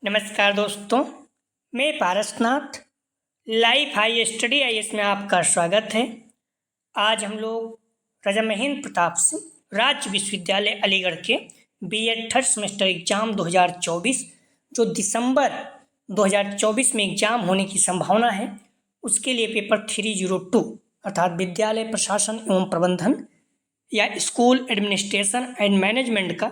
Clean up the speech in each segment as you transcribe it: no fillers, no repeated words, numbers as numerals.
नमस्कार दोस्तों, मैं Parasnath life high study IAS में आपका स्वागत है। आज हम लोग राजा महेंद्र प्रताप सिंह राज्य विश्वविद्यालय अलीगढ़ के बीएड थर्ड सेमेस्टर एग्जाम 2024 जो दिसंबर 2024 में एग्जाम होने की संभावना है, उसके लिए पेपर 302 अर्थात विद्यालय प्रशासन एवं प्रबंधन या स्कूल एडमिनिस्ट्रेशन एंड मैनेजमेंट का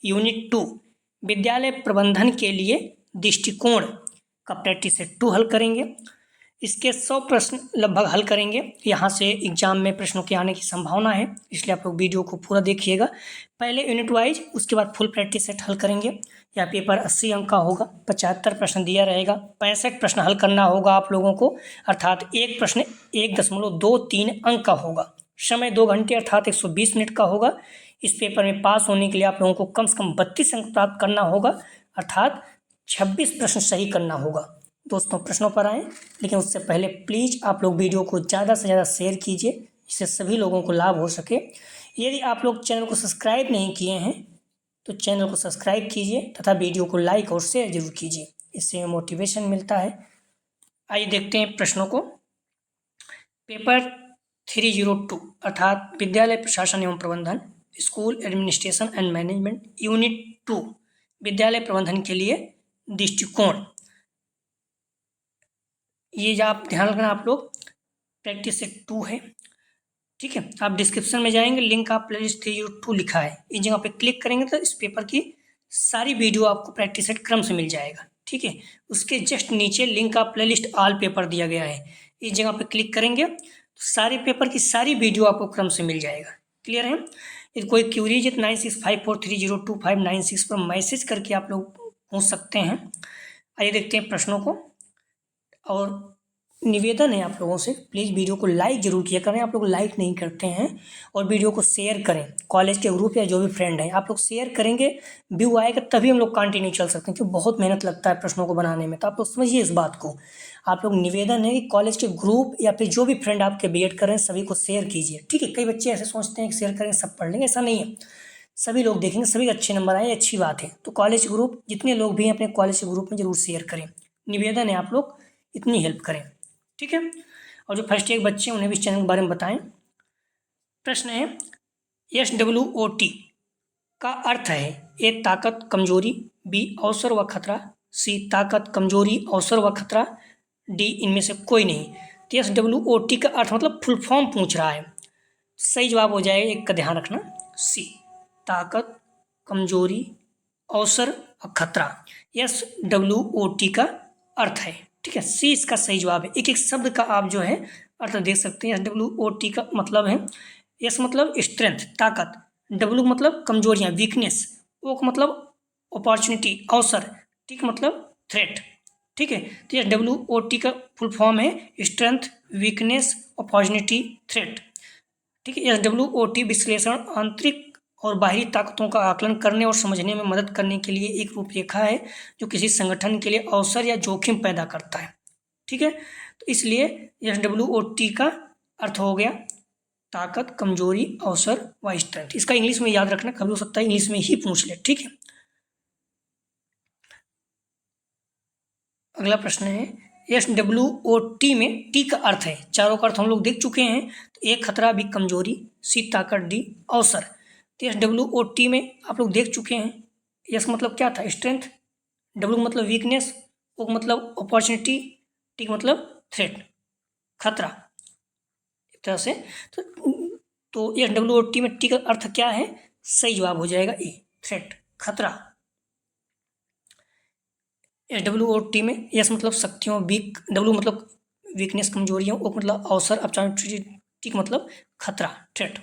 यूनिट 2 विद्यालय प्रबंधन के लिए दृष्टिकोण का प्रैक्टिस सेट 2 हल करेंगे। इसके 100 प्रश्न लगभग हल करेंगे। यहाँ से एग्जाम में प्रश्नों के आने की संभावना है, इसलिए आप लोग वीडियो को पूरा देखिएगा। पहले यूनिट वाइज, उसके बाद फुल प्रैक्टिस सेट हल करेंगे। यह पेपर 80 अंक का होगा, 75 प्रश्न दिया रहेगा, 65 प्रश्न हल करना होगा आप लोगों को, अर्थात एक प्रश्न 1.23 अंक का होगा। समय 2 घंटे अर्थात 120 मिनट का होगा। इस पेपर में पास होने के लिए आप लोगों को कम से कम 32 अंक प्राप्त करना होगा, अर्थात 26 प्रश्न सही करना होगा। दोस्तों, प्रश्नों पर आएँ, लेकिन उससे पहले प्लीज़ आप लोग वीडियो को ज़्यादा से ज़्यादा शेयर कीजिए, इससे सभी लोगों को लाभ हो सके। यदि आप लोग चैनल को सब्सक्राइब नहीं किए हैं तो चैनल को सब्सक्राइब कीजिए तथा वीडियो को लाइक और शेयर जरूर कीजिए, इससे मोटिवेशन मिलता है। आइए देखते हैं प्रश्नों को। पेपर 302 अर्थात विद्यालय प्रशासन एवं प्रबंधन, school administration and management, unit 2 विद्यालय प्रबंधन के लिए दृष्टिकोण। ये जो आप ध्यान रखना, आप लोग प्रैक्टिस सेट 2 है, ठीक है। आप डिस्क्रिप्शन में जाएंगे, लिंक आप प्लेलिस्ट 302 लिखा है, इस जगह पे क्लिक करेंगे तो इस पेपर की सारी वीडियो आपको प्रैक्टिस सेट क्रम से मिल जाएगा, ठीक है। उसके जस्ट नीचे लिंक आप प्लेलिस्ट ऑल पेपर दिया गया है, इस जगह पे क्लिक करेंगे तो सारे पेपर की सारी वीडियो आपको क्रम से मिल जाएगा। क्लियर है? यदि कोई क्यूरीज है तो 9654302596 पर मैसेज करके आप लोग पूछ सकते हैं। आइए देखते हैं प्रश्नों को। और निवेदन है आप लोगों से, प्लीज़ वीडियो को लाइक जरूर किया करें। आप लोग लाइक नहीं करते हैं। और वीडियो को शेयर करें, कॉलेज के ग्रुप या जो भी फ्रेंड है, आप लोग शेयर करेंगे, व्यू आएगा तभी हम लोग कंटिन्यू चल सकते हैं, क्योंकि बहुत मेहनत लगता है प्रश्नों को बनाने में। तो आप लोग समझिए इस बात को। आप लोग निवेदन है कि कॉलेज के ग्रुप या फिर जो भी फ्रेंड आपके बीएड कर रहे हैं सभी को शेयर कीजिए, ठीक है। कई बच्चे ऐसे सोचते हैं कि शेयर करेंगे सब पढ़ लेंगे, ऐसा नहीं है। सभी लोग देखेंगे, सभी अच्छे नंबर आए, अच्छी बात है। तो कॉलेज ग्रुप जितने लोग भी हैं अपने कॉलेज के ग्रुप में जरूर शेयर करें। निवेदन है आप लोग इतनी हेल्प करें, ठीक है। और जो फर्स्ट ईयर बच्चे हैं उन्हें भी इस चैनल के बारे में बताएं। प्रश्न है, SWOT का अर्थ है ए ताकत कमजोरी, बी अवसर व खतरा, सी ताकत कमजोरी अवसर व खतरा, डी इनमें से कोई नहीं। तो SWOT का अर्थ मतलब फुल फॉर्म पूछ रहा है। सही जवाब हो जाएगा, एक का ध्यान रखना, सी ताकत कमजोरी अवसर और खतरा। SWOT का अर्थ है, ठीक है। सी इसका सही जवाब है। एक एक शब्द का आप जो है अर्थ देख सकते हैं। SWOT का मतलब है, एस मतलब स्ट्रेंथ ताकत, डब्ल्यू मतलब कमजोरियां वीकनेस, ओ का मतलब अपॉर्चुनिटी अवसर, टी का मतलब थ्रेट, ठीक है। तो SWOT का फुल फॉर्म है स्ट्रेंथ वीकनेस अपॉर्चुनिटी थ्रेट, ठीक है। SWOT विश्लेषण आंतरिक और बाहरी ताकतों का आकलन करने और समझने में मदद करने के लिए एक रूपरेखा है जो किसी संगठन के लिए अवसर या जोखिम पैदा करता है, ठीक है। तो इसलिए SWOT का अर्थ हो गया ताकत कमजोरी अवसर व स्ट्रेंथ। इसका इंग्लिश में याद रखना, कभी हो सकता है इंग्लिश में ही पूछ ले, ठीक है। अगला प्रश्न है, SWOT में टी का अर्थ है, चारों का अर्थ हम लोग देख चुके हैं। तो एक खतरा, बी कमजोरी, सी ताकत, डी अवसर। तो SWOT में आप लोग देख चुके हैं। एस मतलब क्या था, स्ट्रेंथ, डब्ल्यू मतलब वीकनेस, ओ मतलब अपॉर्चुनिटी, टी मतलब थ्रेट खतरा, एक तरह से। तो SWOT में टी का अर्थ क्या है, सही जवाब हो जाएगा ए थ्रेट खतरा। SWOT में एस मतलब शक्तियों, वीक, डब्ल्यू मतलब वीकनेस कमजोरियों, ओ मतलब अवसर अपॉर्चुनिटी, टी मतलब खतरा थ्रेट।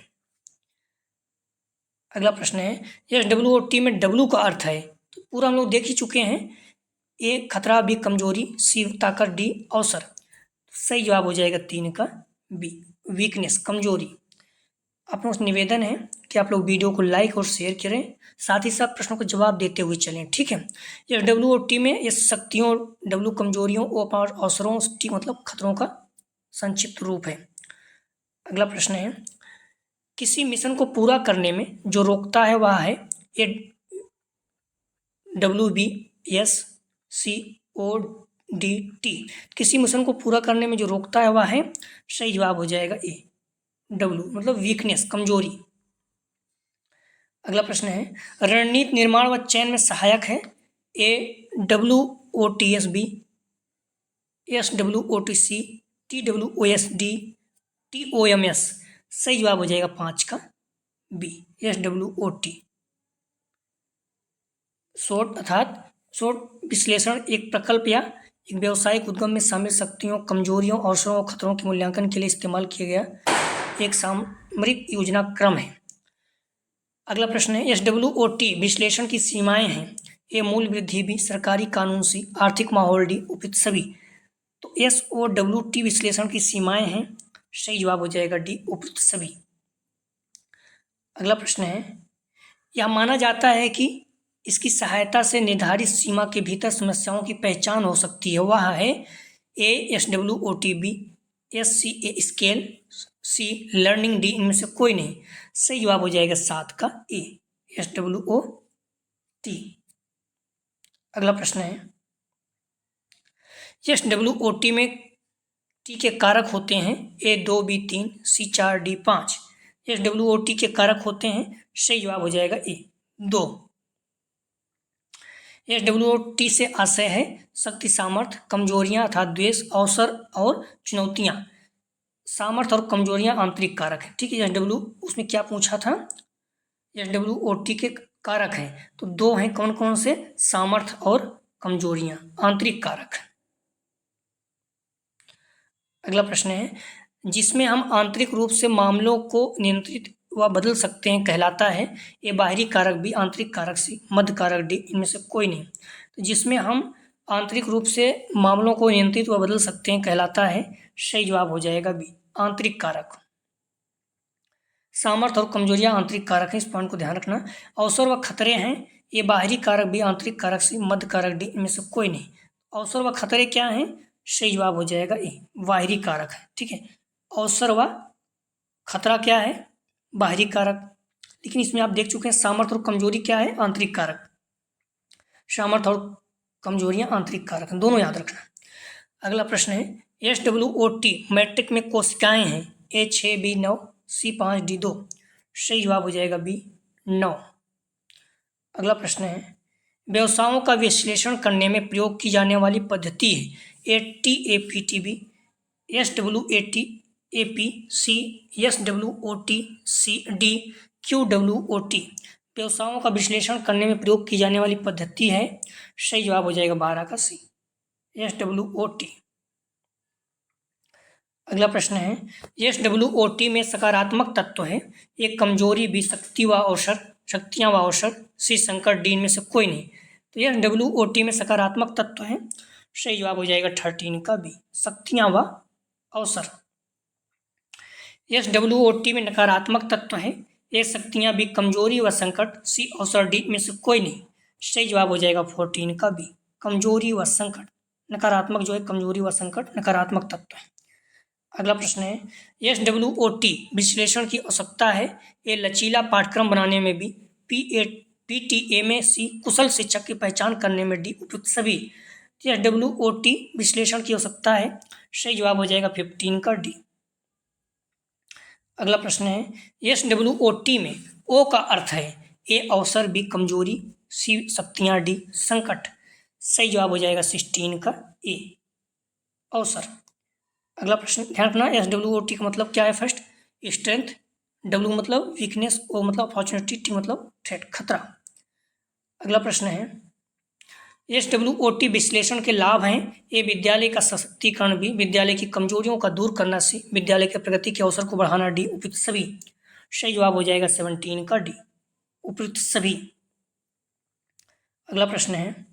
अगला प्रश्न है, SWOT में डब्ल्यू का अर्थ है, तो पूरा हम लोग देख ही चुके हैं। ए खतरा, बी कमजोरी, सी ताकत, डी अवसर। सही जवाब हो जाएगा 3 का बी वीकनेस कमजोरी। आप लोगों से निवेदन है कि आप लोग वीडियो को लाइक और शेयर करें, साथ ही साथ प्रश्नों का जवाब देते हुए चलें, ठीक है। SWOT में ये शक्तियों, डब्ल्यू कमजोरियों, ओ अवसरों, टी मतलब खतरों का संक्षिप्त रूप है। अगला प्रश्न है, किसी मिशन को पूरा करने में जो रोकता है वह है ए WBS, CODT। किसी मिशन को पूरा करने में जो रोकता है वह है, सही जवाब हो जाएगा ए। W मतलब वीकनेस, कमजोरी। अगला प्रश्न है, रणनीति निर्माण व चयन में सहायक है। A WOTS, B SWOTC, TWOSD, TOMS। सही जवाब हो जाएगा 5 का बी, SWOT। शोध अर्थात शोध विश्लेषण एक प्रकल्प या एक व्यावसायिक उद्यम में शामिल शक्तियों, कमजोरियों, अवसरों और खतरों के मूल्यांकन के लिए इस्तेमाल किया गया एक सामरिक योजना क्रम है। अगला प्रश्न है, SWOT विश्लेषण की सीमाएं हैं। ए मूल वृद्धि, बी सरकारी कानून, सी आर्थिक माहौल, डी उपयुक्त सभी। तो SWOT विश्लेषण की सीमाएं हैं, सही जवाब हो जाएगा डी उपयुक्त सभी। अगला प्रश्न है, यह माना जाता है कि इसकी सहायता से निर्धारित सीमा के भीतर समस्याओं की पहचान हो सकती है। वह है A SWOT, B SCA scale, C learning, D इनमें से कोई नहीं। सही जवाब हो जाएगा 7 का ए, SWOT। अगला प्रश्न है, SWOT में टी के कारक होते हैं ए 2, बी 3, सी 4, डी 5। SWOT के कारक होते हैं, सही जवाब हो जाएगा ए 2। SWOT से आशय है शक्ति, सामर्थ्य, कमजोरियां अर्थात द्वेष, अवसर और चुनौतियां। सामर्थ्य और कमजोरियां आंतरिक कारक है। ठीक है, SW उसमें क्या पूछा था, SWOT के कारक हैं तो 2 हैं, कौन कौन से, सामर्थ्य और कमजोरियां, आंतरिक कारक। अगला प्रश्न है, जिसमें हम आंतरिक रूप से मामलों को नियंत्रित व बदल सकते हैं कहलाता है। ए बाहरी कारक, बी आंतरिक कारक, सी मध्य कारक, डी इनमें से कोई नहीं। तो जिसमें हम आंतरिक रूप से मामलों को नियंत्रित व बदल सकते हैं कहलाता है, सही जवाब हो जाएगा बी आंतरिक कारक। सामर्थ्य और कमजोरियां आंतरिक कारक हैं, इस पॉइंट को ध्यान रखना। अवसर व खतरे हैं, ये बाहरी कारक, बी आंतरिक कारक, सी मध्य कारक, डी इनमें से कोई नहीं। अवसर व खतरे क्या हैं, सही जवाब हो जाएगा ए बाहरी कारक है। ठीक है, अवसर व खतरा क्या है, बाहरी कारक। लेकिन इसमें आप देख चुके हैं सामर्थ्य और कमजोरी क्या है, आंतरिक कारक। सामर्थ्य और कमजोरियां आंतरिक कारक हैं, दोनों याद रखना। अगला प्रश्न है, SWOT मैट्रिक में कोशिकाएं हैं। ए 6, बी 9, सी 5, डी 2। सही जवाब हो जाएगा बी 9। अगला प्रश्न है, व्यवसायों का विश्लेषण करने में प्रयोग की जाने वाली पद्धति है। ए TAPTB, SWOTAP, सी SWOT, सी डी QWOT। व्यवसायों का विश्लेषण करने में प्रयोग की जाने वाली पद्धति है, सही जवाब हो जाएगा 12 का सी SWOT। अगला प्रश्न है, SWOT में सकारात्मक तत्व है। एक कमजोरी, बी शक्ति व अवसर, शक्तियां व अवसर, सी संकट, डी इनमें से कोई नहीं। तो SWOT में सकारात्मक तत्व है, सही जवाब हो जाएगा 13 का बी शक्तियां व अवसर। SWOT में नकारात्मक तत्व है। ए शक्तियां, बी कमजोरी व संकट, सी अवसर, डी में से कोई नहीं। सही जवाब हो जाएगा 14 का बी कमजोरी व संकट। नकारात्मक जो है कमजोरी व संकट नकारात्मक तत्व है। अगला प्रश्न है, SWOT विश्लेषण की आवश्यकता है। ए लचीला पाठ्यक्रम बनाने में, बी PTA में, सी कुशल शिक्षक की पहचान करने में, डी उपयुक्त सभी। SWOT विश्लेषण की आवश्यकता है, सही जवाब हो जाएगा 15 का डी। अगला प्रश्न है, SWOT में ओ का अर्थ है। ए अवसर, बी कमजोरी, सी शक्तियां, डी संकट। सही जवाब हो जाएगा 16 का ए अवसर। अगला प्रश्न ध्यान रखना, SWOT का मतलब क्या है। फर्स्ट स्ट्रेंथ, W मतलब वीकनेस, O मतलब अपॉर्चुनिटी, T मतलब थ्रेट, खतरा। अगला प्रश्न है, SWOT विश्लेषण के लाभ हैं। ए विद्यालय का सशक्तिकरण, बी विद्यालय की कमजोरियों का दूर करना, सी विद्यालय के प्रगति के अवसर को बढ़ाना, डी उपयुक्त सभी। सही जवाब हो जाएगा 17 का डी उपयुक्त सभी। अगला प्रश्न है,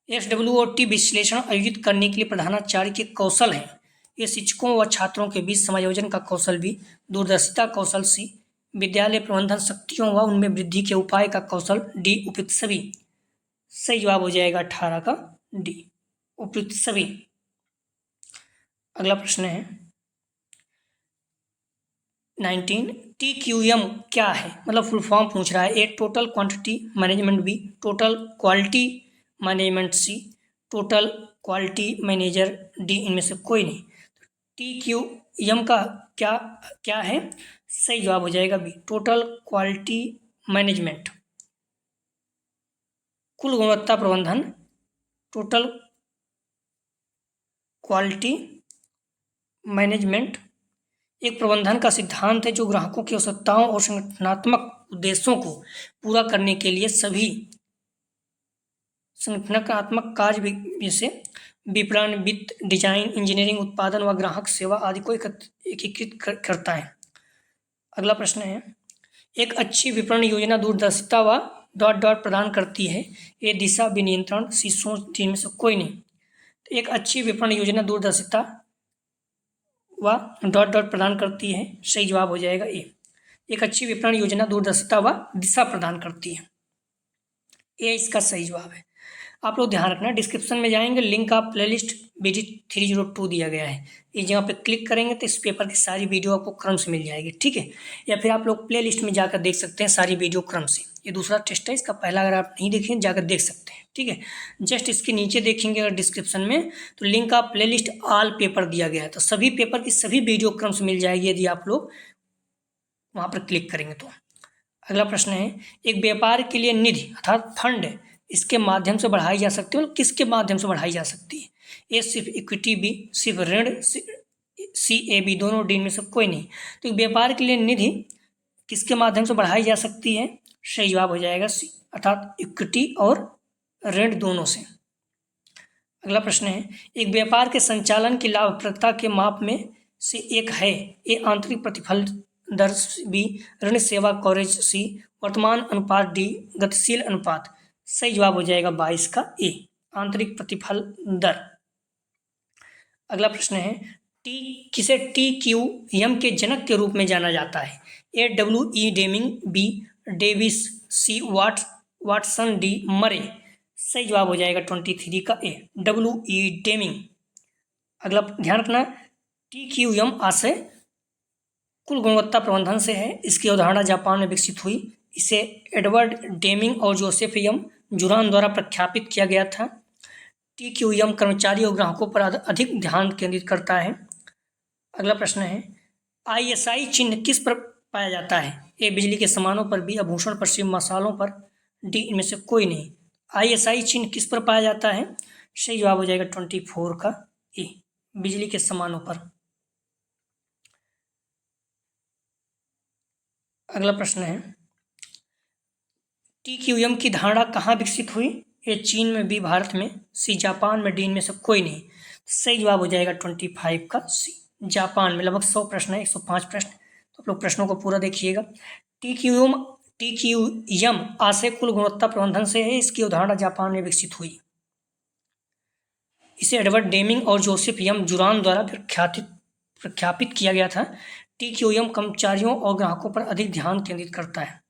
SWOT विश्लेषण आयोजित करने के लिए प्रधानाचार्य के कौशल हैं। ये शिक्षकों व छात्रों के बीच समायोजन का कौशल, भी दूरदर्शिता कौशल, सी विद्यालय प्रबंधन शक्तियों व उनमें वृद्धि के उपाय का कौशल, डी उपयुक्त सभी। सही जवाब हो जाएगा 18 का डी उपयुक्त सभी। अगला प्रश्न है 19, TQM क्या है, मतलब फुल फॉर्म पूछ रहा है। A total quantity management, B total quality management, C total, quality, manager, D इनमें से कोई नहीं। TQM का क्या क्या है? सही जवाब हो जाएगा बी, टोटल क्वालिटी मैनेजमेंट, कुल गुणवत्ता प्रबंधन, टोटल क्वालिटी मैनेजमेंट एक प्रबंधन का सिद्धांत है जो ग्राहकों की आवश्यकताओं और संगठनात्मक उद्देश्यों को पूरा करने के लिए सभी संगठनात्मक कार्य जैसे विपणन, वित्त, डिजाइन, इंजीनियरिंग, उत्पादन व ग्राहक सेवा आदि को एकीकृत करता है। अगला प्रश्न है, एक अच्छी विपणन योजना दूरदर्शिता व डॉट डॉट प्रदान करती है। ए दिशा, बी नियंत्रण, सी सोच, डी में से कोई नहीं। तो एक अच्छी विपणन योजना दूरदर्शिता व डॉट डॉट प्रदान करती है। सही जवाब हो जाएगा ए, एक अच्छी विपणन योजना दूरदर्शिता व दिशा प्रदान करती है। ए इसका सही जवाब है। आप लोग ध्यान रखना, डिस्क्रिप्शन में जाएंगे, लिंक आप प्लेलिस्ट BD 302 दिया गया है, इस जगह पे क्लिक करेंगे तो इस पेपर की सारी वीडियो आपको क्रम से मिल जाएगी, ठीक है। या फिर आप लोग प्लेलिस्ट में जाकर देख सकते हैं सारी वीडियो क्रम से। ये दूसरा टेस्ट है, इसका पहला अगर आप नहीं देखें जाकर देख सकते हैं, ठीक है। जस्ट इसके नीचे देखेंगे अगर डिस्क्रिप्शन में तो लिंक आप प्लेलिस्ट ऑल पेपर दिया गया है, तो सभी पेपर की सभी वीडियो क्रम से मिल जाएगी यदि आप लोग वहाँ पर क्लिक करेंगे तो। अगला प्रश्न है, एक व्यापार के लिए निधि अर्थात फंड इसके माध्यम से बढ़ाई जा सकती है, और किसके माध्यम से बढ़ाई जा सकती है? ए सिर्फ इक्विटी, बी सिर्फ ऋण, सी ए बी दोनों, डी में से कोई नहीं। तो व्यापार के लिए निधि किसके माध्यम से बढ़ाई जा सकती है? सही जवाब हो जाएगा सी, अर्थात इक्विटी और ऋण दोनों से। अगला प्रश्न है, एक व्यापार के संचालन की लाभप्रदता के माप में से एक है। ए आंतरिक प्रतिफल दर, बी ऋण सेवा कवरेज, सी वर्तमान अनुपात, डी गतिशील अनुपात। सही जवाब हो जाएगा 22 का ए, आंतरिक प्रतिफल दर। अगला प्रश्न है, किसे TQM के जनक के रूप में जाना जाता है? A WE Deming, B Davis, C Watson, D Murray. सही जवाब हो जाएगा 23 का ए, WE डेमिंग। अगला ध्यान रखना, TQM आशय कुल गुणवत्ता प्रबंधन से है। इसकी अवधारणा जापान में विकसित हुई। इसे एडवर्ड डेमिंग और जोसेफ एम जुरान द्वारा प्रख्यापित किया गया था। TQM कर्मचारी और ग्राहकों पर अधिक ध्यान केंद्रित करता है। अगला प्रश्न है, ISI चिन्ह किस पर पाया जाता है? ए बिजली के सामानों पर, बी आभूषण पर, सी मसालों पर, डी इनमें से कोई नहीं। ISI चिन्ह किस पर पाया जाता है? सही जवाब हो जाएगा 24 का ए, बिजली के सामानों पर। अगला प्रश्न है, TQM की धारणा कहाँ विकसित हुई? ए चीन में, बी भारत में, सी जापान में, डी इनमें से कोई नहीं। सही जवाब हो जाएगा 25 का सी, जापान में। लगभग 100 प्रश्न है, 105 प्रश्न, तो आप लोग प्रश्नों को पूरा देखिएगा। TQM आशय कुल गुणवत्ता प्रबंधन से है। इसकी अवधारणा जापान में विकसित हुई। इसे एडवर्ड डेमिंग और जोसेफ एम जुरान द्वारा प्रख्यापित किया गया था। TQM कर्मचारियों और ग्राहकों पर अधिक ध्यान केंद्रित करता है।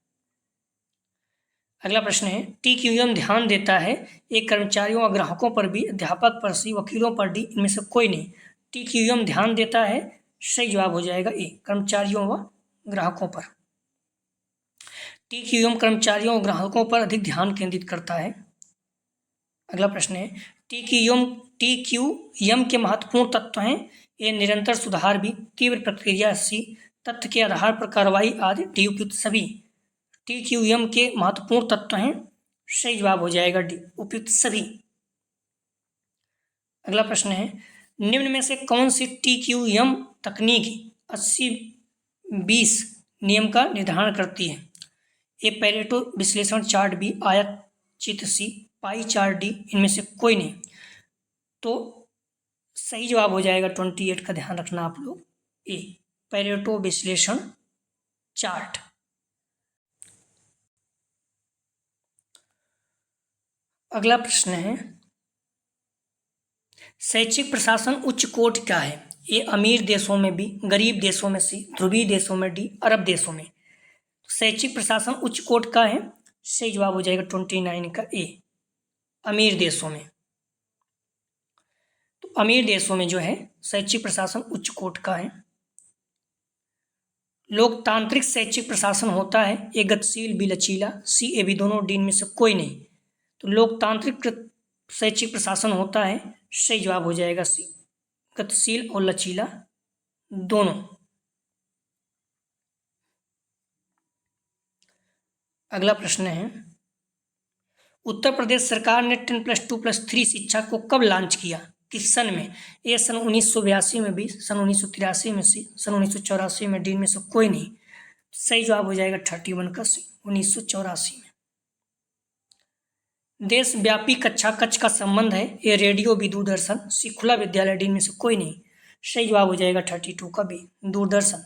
अगला प्रश्न है, TQM ध्यान देता है एक कर्मचारियों और ग्राहकों पर भी, अध्यापक पर, सी वकीलों पर, डी इनमें से कोई नहीं। TQM ध्यान देता है। सही जवाब हो जाएगा ए, कर्मचारियों व ग्राहकों पर। TQM कर्मचारियों और ग्राहकों पर अधिक ध्यान केंद्रित करता है। अगला प्रश्न है, TQM के महत्वपूर्ण तत्व हैं। ए निरंतर सुधार, भी तीव्र प्रतिक्रिया, सी तथ्य के आधार पर कार्रवाई, आदि डी उपयुक्त सभी। TQM के महत्वपूर्ण तत्व हैं। सही जवाब हो जाएगा डी, उपयुक्त सभी। अगला प्रश्न है, निम्न में से कौन सी TQM तकनीक 80-20 नियम का निर्धारण करती है? ए पेरेटो विश्लेषण चार्ट, बी आयत चित्र, सी पाई चार्ट, डी इनमें से कोई नहीं। तो सही जवाब हो जाएगा 28 का, ध्यान रखना आप लोग, ए पेरेटो विश्लेषण चार्ट। अगला प्रश्न है, शैक्षिक प्रशासन उच्च कोटि क्या है? ए अमीर देशों में, बी गरीब देशों में, सी ध्रुवीय देशों में, डी अरब देशों में। शैक्षिक प्रशासन उच्च कोटि का है। सही जवाब हो जाएगा 29 का ए, अमीर देशों में। तो अमीर देशों में जो है शैक्षिक प्रशासन उच्च कोटि का है। लोकतांत्रिक शैक्षिक प्रशासन होता है। ए गतिशील, बी लचीला, सी ए बी दोनों, डी में से कोई नहीं। तो लोकतांत्रिक शैक्षिक प्रशासन होता है? सही जवाब हो जाएगा सी, गतिशील और लचीला दोनों। अगला प्रश्न है, उत्तर प्रदेश सरकार ने 10+2+3 शिक्षा को कब लॉन्च किया, किस सन में? ए सन 1982 में, बी सन 1983 में, सी सन 1984 में, डी में से कोई नहीं। सही जवाब हो जाएगा 31 का सी, 1984 में। देशव्यापी कक्षा कक्ष का संबंध है? ए रेडियो, बी दूरदर्शन, सी खुला विद्यालय, डी में से कोई नहीं। सही जवाब हो जाएगा 32 का बी, दूरदर्शन।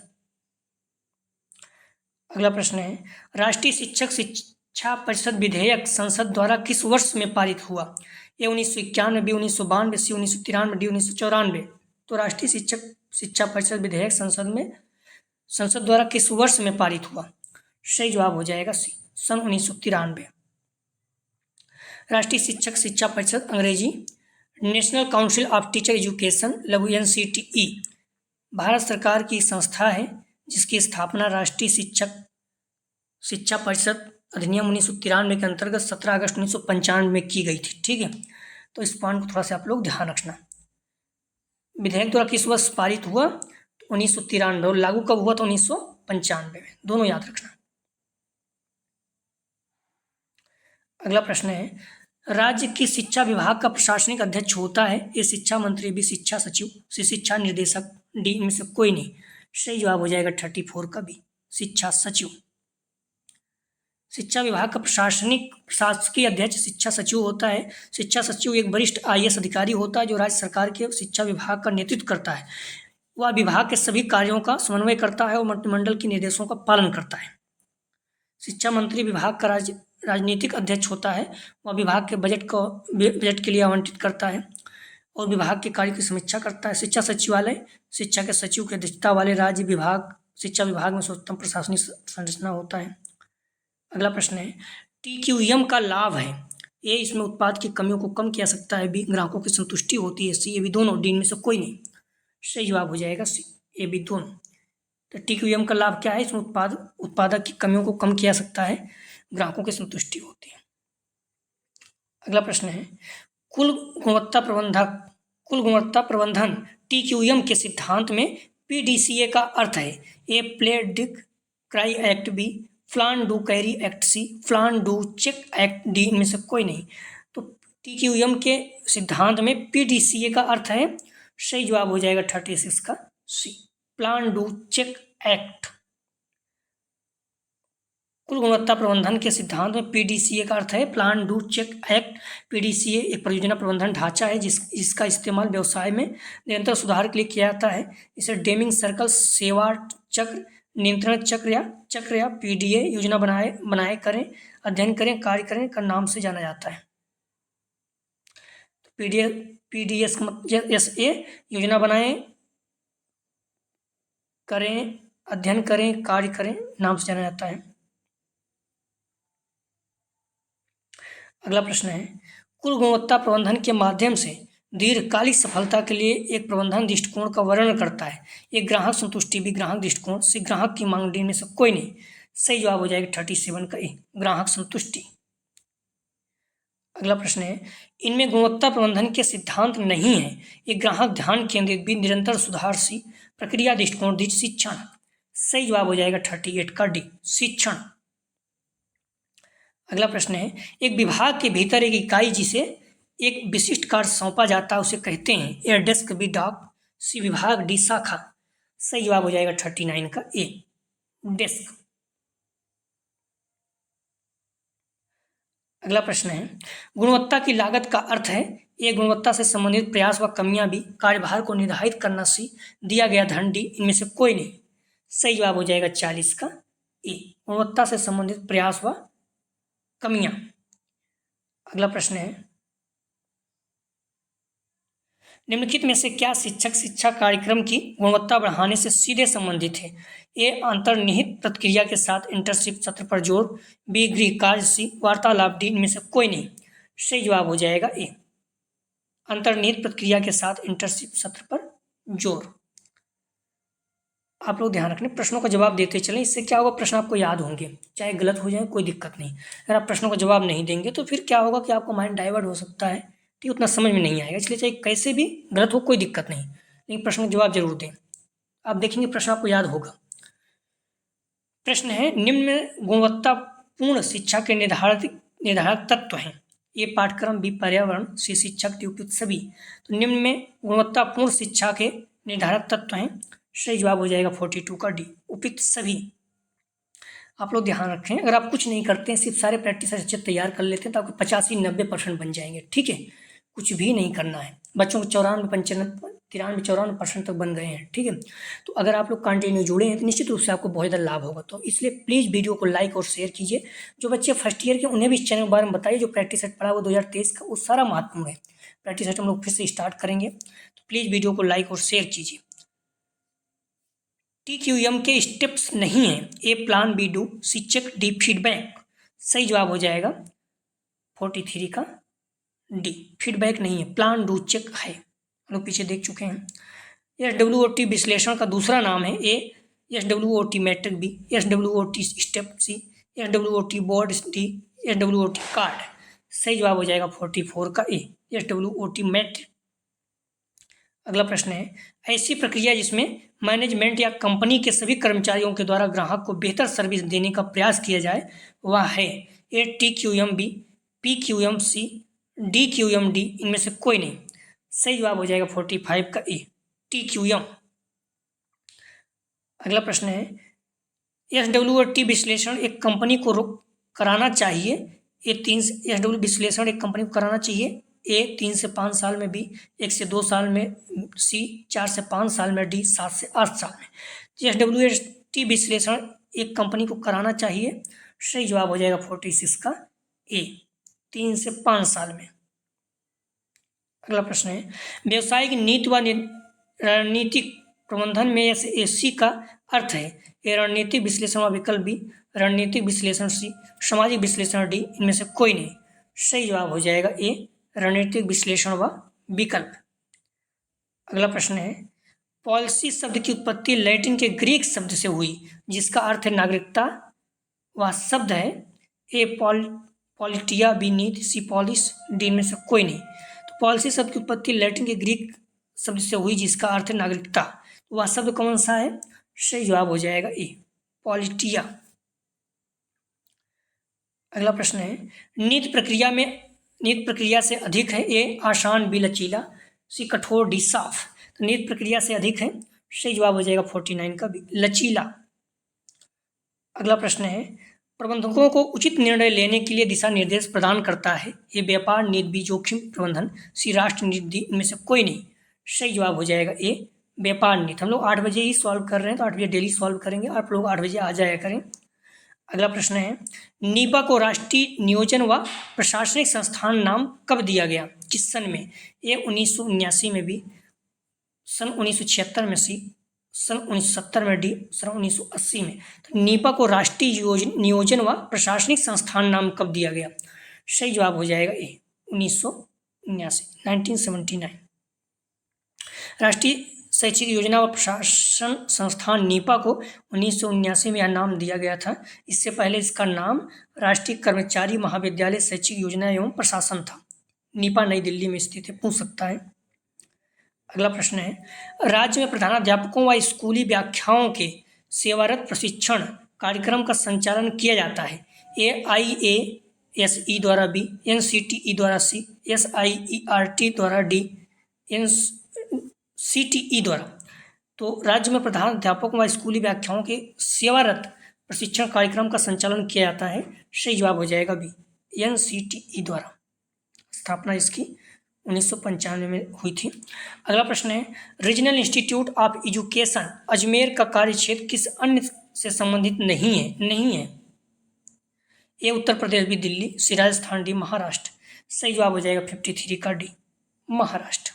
अगला प्रश्न है, राष्ट्रीय शिक्षक शिक्षा परिषद विधेयक संसद द्वारा किस वर्ष में पारित हुआ? ए 1991, बी 1992, सी 1993, डी 1994। तो राष्ट्रीय शिक्षक शिक्षा परिषद विधेयक संसद द्वारा किस वर्ष में पारित हुआ? सही जवाब हो जाएगा सी, सन 1993। राष्ट्रीय शिक्षक शिक्षा परिषद अंग्रेजी national council of teacher education, लघु NCTE, भारत सरकार की संस्था है जिसकी स्थापना राष्ट्रीय शिक्षक शिक्षा परिषद अधिनियम 1993 के अंतर्गत 17 अगस्त 1995 में की गई थी। ठीक है, तो इस पॉइंट को थोड़ा सा आप लोग ध्यान रखना। विधेयक द्वारा किस वर्ष पारित हुआ? 1993, और लागू कब हुआ? तो 1995 में। दोनों याद रखना। अगला प्रश्न है, राज्य की शिक्षा विभाग का प्रशासनिक अध्यक्ष होता है? ए शिक्षा मंत्री, बी शिक्षा सचिव, सी शिक्षा निर्देशक, डी इनमें से कोई नहीं। सही जवाब हो जाएगा 34 का बी, शिक्षा सचिव। शिक्षा विभाग का प्रशासकीय अध्यक्ष शिक्षा सचिव होता है। शिक्षा सचिव एक वरिष्ठ IAS अधिकारी होता है जो राज्य सरकार के शिक्षा विभाग का नेतृत्व करता है। वह विभाग के सभी कार्यों का समन्वय करता है और मंत्रिमंडल के निर्देशों का पालन करता है। शिक्षा मंत्री विभाग का राजनीतिक अध्यक्ष होता है। वह विभाग के बजट के लिए आवंटित करता है और विभाग के कार्य की समीक्षा करता है। शिक्षा सचिवालय शिक्षा के सचिव की अध्यक्षता वाले राज्य विभाग शिक्षा विभाग में सर्वोत्तम प्रशासनिक संरचना होता है। अगला प्रश्न है, TQM का लाभ है? ए इसमें उत्पाद की कमियों को कम किया सकता है, बी ग्राहकों की संतुष्टि होती है, सी ए बी दोनों, डी में से कोई नहीं। सही जवाब हो जाएगा सी ए बी दोनों। तो TQM का लाभ क्या है? इसमें उत्पादक की कमियों को कम किया सकता है, ग्राहकों की संतुष्टि होती है। अगला प्रश्न है, कुल गुणवत्ता प्रबंधन TQM के सिद्धांत में PDCA का अर्थ है? A play dick cry act, B plan do carry act, C plan do check act, D इनमें से कोई नहीं। तो TQM के सिद्धांत में PDCA का अर्थ है, सही जवाब हो जाएगा 36 का सी, प्लान डू चेक एक्ट। कुल गुणवत्ता प्रबंधन के सिद्धांत में PDCA का अर्थ है plan do check act. PDCA एक परियोजना प्रबंधन ढांचा है जिसका इस्तेमाल व्यवसाय में निरंतर सुधार के लिए किया जाता है। इसे डेमिंग सर्कल, सेवा चक्र, नियंत्रण चक्र या PDA योजना बनाए करें, अध्ययन करें, कार्य करें का नाम से जाना जाता है। PDSA योजना बनाए करें, अध्ययन करें, कार्य करें नाम से जाना जाता है। अगला प्रश्न है, कुल गुणवत्ता प्रबंधन के माध्यम से दीर्घकालिक सफलता के लिए एक प्रबंधन दृष्टिकोण का वर्णन करता है? एक ग्राहक संतुष्टि, भी ग्राहक दृष्टिकोण, से ग्राहक की मांग, डी में से कोई नहीं। सही जवाब हो जाएगा 37 का ए, ग्राहक संतुष्टि। अगला प्रश्न है, इनमें गुणवत्ता प्रबंधन के सिद्धांत नहीं है? एक ग्राहक ध्यान केंद्रित, भी निरंतर सुधार, सी प्रक्रिया दृष्टिकोण, डी शिक्षण। सही जवाब हो जाएगा 38 का डी, शिक्षण। अगला प्रश्न है, एक विभाग के भीतर एक इकाई जिसे एक विशिष्ट कार्य सौंपा जाता है उसे कहते हैं? ए डेस्क, बी डॉक, सी विभाग, डी शाखा। सही जवाब हो जाएगा 39 का ए, डेस्क। अगला प्रश्न है, गुणवत्ता की लागत का अर्थ है? ए गुणवत्ता से संबंधित प्रयास व कमियां, बी कार्यभार को निर्धारित करना, सी दिया गया धन, डी इनमें से कोई नहीं। सही जवाब हो जाएगा 40 का ए, गुणवत्ता से संबंधित प्रयास व कमियां। अगला प्रश्न है, निम्नलिखित में से क्या शिक्षक शिक्षा कार्यक्रम की गुणवत्ता बढ़ाने से सीधे संबंधित है? ए अंतर्निहित प्रतिक्रिया के साथ इंटर्नशिप सत्र पर जोर, बी गृह कार्य, सी वार्तालाप, डी इनमें से कोई नहीं। सही जवाब हो जाएगा ए, अंतर्निहित प्रतिक्रिया के साथ इंटर्नशिप सत्र पर जोर। आप लोग ध्यान रखने, प्रश्नों का जवाब देते चलें, इससे क्या होगा, प्रश्न आपको याद होंगे, चाहे गलत हो जाए कोई दिक्कत नहीं। अगर आप प्रश्नों का जवाब नहीं देंगे तो फिर क्या होगा कि आपका माइंड डाइवर्ट हो सकता है, ठीक, उतना समझ में नहीं आएगा, इसलिए चाहे कैसे भी गलत हो कोई दिक्कत नहीं, लेकिन प्रश्न का जवाब जरूर दें। आप देखेंगे प्रश्न आपको याद होगा। प्रश्न है, निम्न में गुणवत्तापूर्ण शिक्षा के निर्धारक तत्व हैं। ये पाठ्यक्रम, बी पर्यावरण, सी शिक्षक, डी उपयुक्त सभी। तो निम्न में गुणवत्तापूर्ण शिक्षा के निर्धारक तत्व हैं, सही जवाब हो जाएगा 42 का डी, उपयुक्त सभी। आप लोग ध्यान रखें, अगर आप कुछ नहीं करते हैं, सिर्फ सारे प्रैक्टिस अच्छे तैयार कर लेते हैं तो आपके 85-90% बन जाएंगे। ठीक है, कुछ भी नहीं करना है। बच्चों को 94-95-93-94% तक बन गए हैं। ठीक है, तो अगर आप लोग कंटिन्यू जुड़े हैं तो निश्चित रूप से आपको बहुत ज़्यादा लाभ होगा। तो इसलिए प्लीज़ वीडियो को लाइक और शेयर कीजिए। जो बच्चे फर्स्ट ईयर के उन्हें भी इस चैनल के बारे में बताइए। जो प्रैक्टिस सेट पढ़ा वो 2023 का, वो सारा महत्वपूर्ण है। प्रैक्टिस सेट हम लोग फिर से स्टार्ट करेंगे, तो प्लीज़ वीडियो को लाइक और शेयर कीजिए। TQM के स्टेप्स नहीं हैं। A plan, B do, C check, D feedback. सही जवाब हो जाएगा 43 का डी, फीडबैक नहीं है, प्लान डू चेक है, हम लोग पीछे देख चुके हैं। SWOT विश्लेषण का दूसरा नाम है A, SWOT matrix B, SWOT step C, SWOT board D, SWOT card. सही जवाब हो जाएगा 44 का ए, SWOT मैट्रिक। अगला प्रश्न है, ऐसी प्रक्रिया जिसमें मैनेजमेंट या कंपनी के सभी कर्मचारियों के द्वारा ग्राहक को बेहतर सर्विस देने का प्रयास किया जाए वह है। ए TQM बी, PQM सी, DQM डी, इनमें से कोई नहीं। सही जवाब हो जाएगा 45 का ए, TQM। अगला प्रश्न है, SWOT विश्लेषण एक कंपनी को कराना चाहिए। SW विश्लेषण एक कंपनी को कराना चाहिए। ए 3 से 5 साल में, बी 1 से 2 साल में, सी 4 से 5 साल में, डी 7 से 8 साल में। SWOT विश्लेषण एक कंपनी को कराना चाहिए। सही जवाब हो जाएगा 46 का ए, 3 से 5 साल में। अगला प्रश्न है, व्यवसायिक नीति व रणनीतिक प्रबंधन में SAC का अर्थ है। ए रणनीतिक विश्लेषण व विकल्प बी, रणनीतिक विश्लेषण सी, सामाजिक विश्लेषण डी, इनमें से कोई नहीं। सही जवाब हो जाएगा ए, रणनीतिक विश्लेषण व विकल्प। अगला प्रश्न है, पॉलिसी शब्द की उत्पत्ति लैटिन के ग्रीक शब्द से हुई जिसका अर्थ है नागरिकता। वह शब्द है ए पॉलिटिया, बी नीति, सी पॉलिस, डी, इनमें से कोई नहीं। तो पॉलिसी शब्द की उत्पत्ति लैटिन के ग्रीक शब्द से हुई जिसका अर्थ है नागरिकता। तो वह शब्द कौन सा है? सही जवाब हो जाएगा ए, पॉलिटिया। अगला प्रश्न है, नीति प्रक्रिया से अधिक है। ए आसान, बी लचीला, सी कठोर, डी साफ। तो नीति प्रक्रिया से अधिक है, सही जवाब हो जाएगा 49 का बी, लचीला। अगला प्रश्न है, प्रबंधकों को उचित निर्णय लेने के लिए दिशा निर्देश प्रदान करता है। ए व्यापार नीति, बी जोखिम प्रबंधन, सी राष्ट्र नीति, डी, इनमें से कोई नहीं। सही जवाब हो जाएगा ए, व्यापार नीति। हम लोग 8 बजे ही सॉल्व कर रहे हैं, तो 8 बजे डेली सॉल्व करेंगे, आप लोग 8 बजे आ जाया करें। अगला प्रश्न है, नीपा को राष्ट्रीय नियोजन व प्रशासनिक संस्थान नाम कब दिया गया, किस सन में? ए 1979 में, बी सन 1976 में, सी सन 1970 में, डी सन 1980 में। तो नीपा को राष्ट्रीय नियोजन व प्रशासनिक संस्थान नाम कब दिया गया? सही जवाब हो जाएगा ए, 1979। राष्ट्रीय शैक्षिक योजना व प्रशासन संस्थान नीपा को 1979 में यह नाम दिया गया था। इससे पहले इसका नाम राष्ट्रीय कर्मचारी महाविद्यालय शैक्षिक योजना एवं प्रशासन था। नीपा नई दिल्ली में स्थित है, पूछ सकता है। अगला प्रश्न है, राज्य में प्रधानाध्यापकों व स्कूली व्याख्याओं के सेवारत प्रशिक्षण कार्यक्रम का संचालन किया जाता है। ए IASE द्वारा, बी NCTE द्वारा, सी SIERT द्वारा, डी NCTE द्वारा। तो राज्य में प्रधानाध्यापकों व स्कूली व्याख्याओं के सेवारत प्रशिक्षण कार्यक्रम का संचालन किया जाता है। सही जवाब हो जाएगा बी, NCTE द्वारा। स्थापना इसकी 1995 में हुई थी। अगला प्रश्न है, regional institute of education Ajmer का कार्यक्षेत्र किस अन्य से संबंधित नहीं है? ए उत्तर प्रदेश, बी दिल्ली, सी राजस्थान, डी महाराष्ट्र। सही जवाब हो जाएगा 53 का डी, महाराष्ट्र।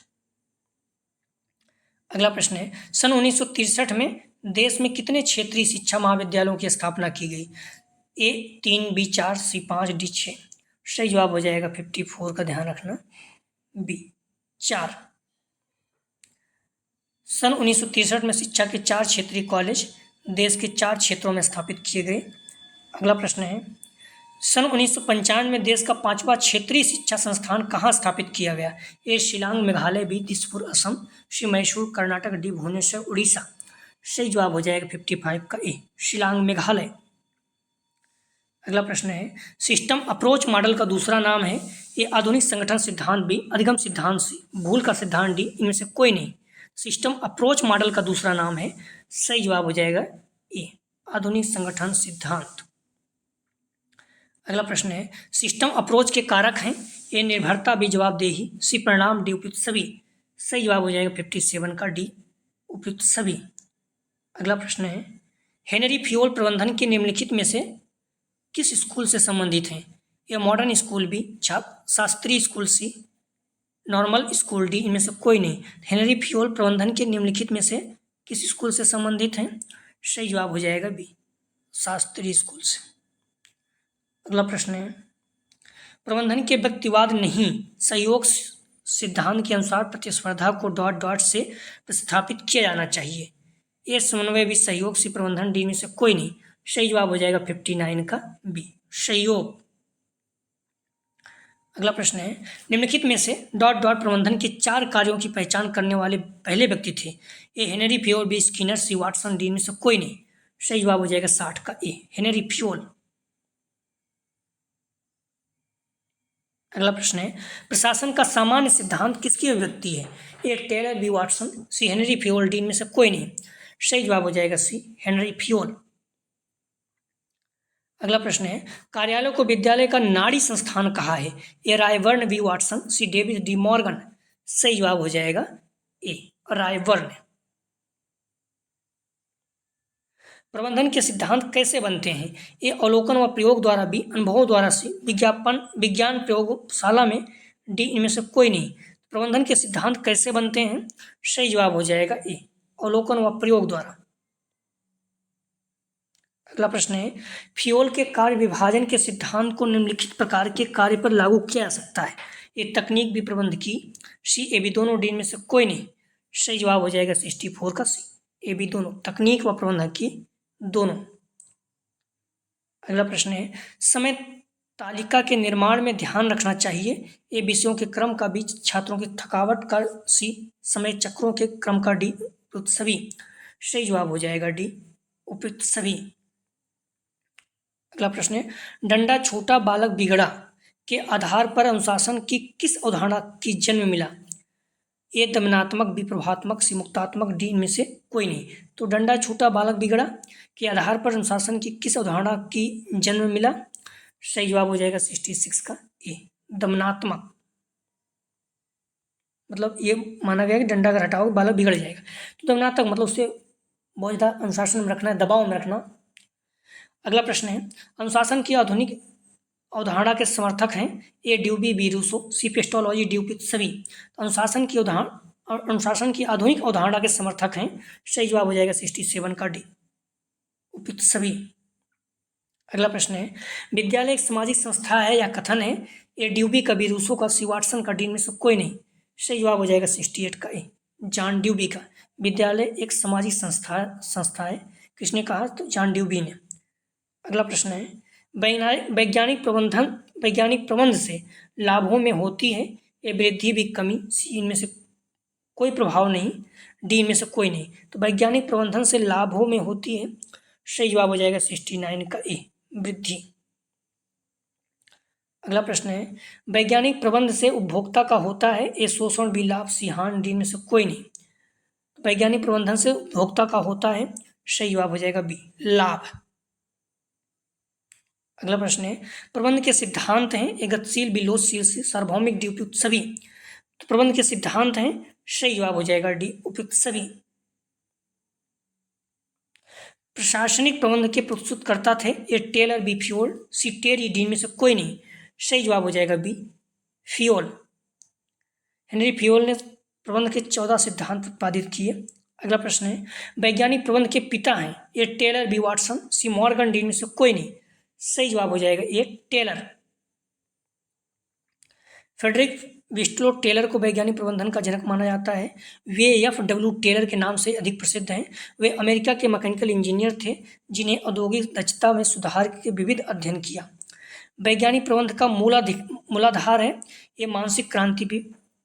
अगला प्रश्न है, सन 1963 में देश में कितने क्षेत्रीय शिक्षा महाविद्यालयों की स्थापना की गई? ए 3, बी 4, सी 5, डी 6। सही जवाब हो जाएगा 54 का, ध्यान रखना, बी 4। सन 1963 में शिक्षा के 4 क्षेत्रीय कॉलेज देश के 4 क्षेत्रों में स्थापित किए गए। अगला प्रश्न है, सन 1995 में देश का 5वां क्षेत्रीय शिक्षा संस्थान कहाँ स्थापित किया गया? ए शिलांग मेघालय, बी दिसपुर असम, सी मैसूर कर्नाटक, डी भुवनेश्वर उड़ीसा। सही जवाब हो जाएगा 55 का ए शिलांग मेघालय। अगला प्रश्न है सिस्टम अप्रोच मॉडल का दूसरा नाम है ए आधुनिक संगठन सिद्धांत, बी अधिगम सिद्धांत, सी भूल का सिद्धांत, डी इनमें से कोई नहीं। सिस्टम अप्रोच मॉडल का दूसरा नाम है, सही जवाब हो जाएगा ए आधुनिक संगठन सिद्धांत। अगला प्रश्न है सिस्टम अप्रोच के कारक हैं ए निर्भरता, बी जवाबदेही, सी परिणाम, डी उपयुक्त सभी। सही जवाब हो जाएगा 57 का डी उपयुक्त सभी। अगला प्रश्न है हेनरी फ्यूल प्रबंधन के निम्नलिखित में से किस स्कूल से संबंधित हैं? ए मॉडर्न स्कूल, बी शास्त्रीय स्कूल, सी नॉर्मल स्कूल, डी इनमें से कोई नहीं। हेनरी फ्यूल प्रबंधन के निम्नलिखित में से किस स्कूल से संबंधित हैं? सही जवाब हो जाएगा बी शास्त्रीय स्कूल से। अगला प्रश्न है प्रबंधन के व्यक्तिवाद नहीं सहयोग सिद्धांत के अनुसार प्रतिस्पर्धा को डॉट डॉट से प्रतिस्थापित किया जाना चाहिए। ए समन्वय, बी सहयोग, सी प्रबंधन, डी में से कोई नहीं। सही जवाब हो जाएगा 59 का बी सहयोग। अगला प्रश्न है निम्नलिखित में से डॉट डॉट प्रबंधन के 4 कार्यों की पहचान करने वाले पहले व्यक्ति थे? A Henry fuel, B Skinner, C Watson, D में से कोई नहीं। सही जवाब हो जाएगा 60 का ए हेनरी फ्यूल। अगला प्रश्न है प्रशासन का सामान्य सिद्धांत किसकी अभिव्यक्ति है? ए टेलर, बी वाटसन, सी हेनरी फ्यूल, डी में से कोई नहीं। सही जवाब हो जाएगा सी हेनरी फ्यूल। अगला प्रश्न है कार्यालय को विद्यालय का नाड़ी संस्थान कहा है? ए रायवर्न, B Watson, C David De Morgan. सही जवाब हो जाएगा ए रायवर्न। प्रबंधन के सिद्धांत कैसे बनते हैं? ए अवलोकन व प्रयोग द्वारा, बी अनुभवों द्वारा, सी विज्ञान प्रयोगशाला में, डी इनमें से कोई नहीं। प्रबंधन के सिद्धांत कैसे बनते हैं? सही जवाब हो जाएगा ए अवलोकन व प्रयोग द्वारा। अगला प्रश्न है फ्यूल के कार्य विभाजन के सिद्धांत को निम्नलिखित प्रकार के कार्य पर लागू किया जा सकता है? ए तकनीक, बी प्रबंध की, सी ए बी दोनों, डी में से कोई नहीं। सही जवाब हो जाएगा 64 का सी ए बी दोनों, तकनीक व प्रबंधन की दोनों। अगला प्रश्न है समय तालिका के निर्माण में ध्यान रखना चाहिए? ए विषयों के क्रम का, बी छात्रों की थकावट का, सी समय चक्रों के क्रम का, डी उपयुक्त सभी। सही जवाब हो जाएगा डी उपयुक्त सभी। अगला प्रश्न है डंडा छोटा बालक बिगड़ा के आधार पर अनुशासन की किस अवधारणा की जन्म मिला? ए दमनात्मक, बी प्रभावात्मक, सी मुक्तात्मक, डी में से कोई नहीं। तो डंडा छोटा बालक बिगड़ा के आधार पर अनुशासन की किस अवधारणा की जन्म मिला? सही जवाब हो जाएगा 66 का ए दमनात्मक। मतलब ये माना गया कि डंडा अगर हटाओगे बालक बिगड़ जाएगा, तो दमनात्मक मतलब उससे बहुत ज़्यादा अनुशासन में रखना है, दबाव में रखना। अगला प्रश्न है अनुशासन की आधुनिक अवधारणा के समर्थक हैं? ए ड्यूबी, बी रूसो, सी पेस्टोलॉजी, डी उपयुक्त सभी। अनुशासन की आधुनिक अवधारणा के समर्थक हैं। सही जवाब हो जाएगा 67 का डी उपयुक्त सभी। अगला प्रश्न है विद्यालय एक सामाजिक संस्था है या कथन है? ए ड्यूबी का, बी रूसो का, सी वाटसन का, डी में से कोई नहीं। सही जवाब हो जाएगा 68 का ए जॉन ड्यूबी का। विद्यालय एक सामाजिक संस्था है, किसने कहा? तो जॉन ड्यूबी ने। अगला प्रश्न है वैज्ञानिक प्रबंध से लाभों में होती है? ए वृद्धि, बी कमी, सी इनमें से कोई प्रभाव नहीं, डी में से कोई नहीं। तो वैज्ञानिक प्रबंधन से लाभों में होती है। सही जवाब हो जाएगा 69 का ए वृद्धि। अगला प्रश्न है वैज्ञानिक प्रबंध से उपभोक्ता का होता है? ए शोषण, बी लाभ, सी हानि, डी में से कोई नहीं। वैज्ञानिक प्रबंधन से उपभोक्ता का होता है। सही जवाब हो जाएगा बी लाभ। अगला प्रश्न है प्रबंध के सिद्धांत हैं? ए गतिशील, बी लोचशील, सी सार्वभौमिक, डी उपयुक्त सभी। तो प्रबंध के सिद्धांत हैं। सही जवाब हो जाएगा डी उपयुक्त सभी। प्रशासनिक प्रबंध के प्रस्तुतकर्ता थे? ए टेलर, बी फ्यूल, सी टेरी, डी में से कोई नहीं। सही जवाब हो जाएगा बी फ्यूल। हेनरी फ्यूल ने प्रबंध के 14 सिद्धांत प्रतिपादित किए। अगला प्रश्न है वैज्ञानिक प्रबंध के पिता हैं? ए टेलर, बी वाटसन, सी मॉर्गन, डी में से कोई नहीं। सही जवाब हो जाएगा ए टेलर। फ्रेडरिक विस्टलो टेलर को वैज्ञानिक प्रबंधन का जनक माना जाता है। वे एफ.डब्ल्यू. टेलर के नाम से अधिक प्रसिद्ध हैं। वे अमेरिका के मैकेनिकल इंजीनियर थे जिन्हें औद्योगिक दक्षता में सुधार के विविध अध्ययन किया। वैज्ञानिक प्रबंध का मूलाधार है ए मानसिक क्रांति भी,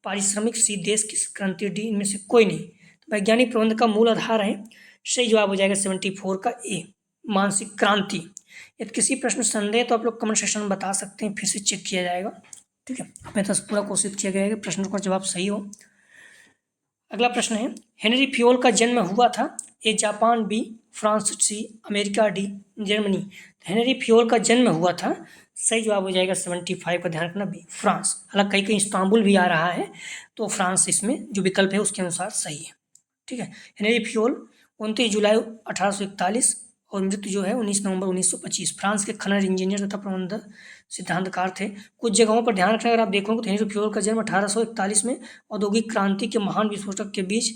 पारिश्रमिक सी, देश की क्रांति डी, इनमें से कोई नहीं। तो वैज्ञानिक प्रबंध का मूल आधार है, सही जवाब हो जाएगा 74 का ए, मानसिक क्रांति। यदि किसी प्रश्न संदेह तो आप लोग कमेंट सेक्शन में बता सकते हैं, फिर से चेक किया जाएगा। ठीक है, अपने तरफ से पूरा कोशिश किया गया है कि प्रश्नों का जवाब सही हो। अगला प्रश्न है, हेनरी फ्योल का जन्म हुआ था A Japan, B France, C America, D Germany. Henri Fayol का जन्म हुआ था, सही जवाब हो जाएगा 75 का, ध्यान रखना बी फ्रांस। हालांकि कहीं कहीं इस्तांबुल भी आ रहा है, तो फ्रांस इसमें जो विकल्प है उसके अनुसार सही है। ठीक है, हेनरी फ्योल 29 जुलाई 1841 और मृत्यु जो है 19 नवंबर 1925। फ्रांस के खनन इंजीनियर तथा प्रबंधक सिद्धांतकार थे। कुछ जगहों पर ध्यान रखना, अगर आप देखोगे तो हेनरी फ्योल का जन्म 1841 में औद्योगिक क्रांति के महान विस्फोटक के बीच